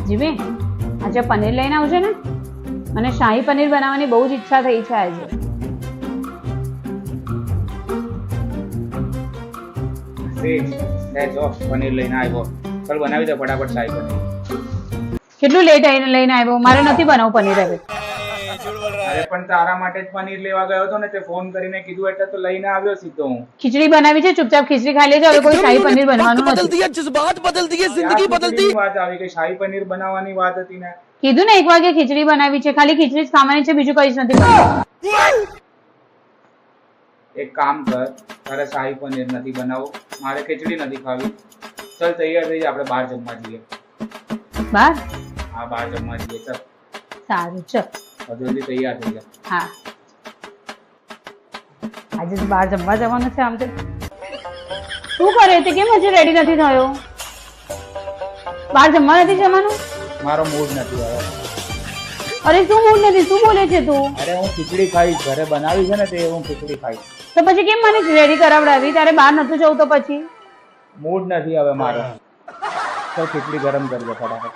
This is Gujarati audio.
જીવી આજે પનીર લઈને આવજો ને, મને શાહી પનીર બનાવવાની બહુ જ ઈચ્છા થઈ છે આજે. પનીર લઈને આવ્યો, ચાલ બનાવી દે ફટાફટ શાહી પનીર. કેટલું લેટ લઈને આવ્યો, મારે નથી બનાવવું પનીર હવે. અરે પણ તારા માટે જ પનીર લેવા ગયો હતો ને, તે ફોન કરીને કીધું એટલે તો લઈને આવ્યો સીધો હું. ખીચડી બનાવી છે, ચૂપચાપ ખીચડી ખાઈ લેજો, હવે કોઈ શાહી પનીર બનવાનું નથી. જિંદગી વાત આવી ગઈ, શાહી પનીર બનાવવાની વાત હતી ને. કીધું ને 1 વાગે ખીચડી બનાવી છે, ખાલી ખીચડી જ ખાવાની છે, બીજું કઈ જ નથી બનાવવાનું. એક કામ કર, તારે શાહી પનીર નથી બનાવવું, મારે ખીચડી નથી ખાવી, ચલ તૈયાર થઈ જા, આપણે બહાર જમવા જઈએ. બહાર? હા બહાર જમવા જઈએ, ચલ. સારું ચલ. જલ્દી તૈયાર થઈ જા. હા આજે તો બહાર જમવા જવાનું છે. આમ તો શું કરે તે, કેમ હજી રેડી નથી થયો? બહાર જમવા નથી જવાનું? મારો મૂડ નથી હવે. અરે શું મૂડ નથી, શું બોલે છે તું? અરે હું ખીચડી ખાઈશ, ઘરે બનાવી છે ને તે હું ખીચડી ખાઈશ. તો પછી કેમ મને રેડી કરાવડાવી? તારે બહાર નતું જવું તો પછી? મૂડ નથી હવે મારો. તો ખીચડી ગરમ કરજો ફટાફટ.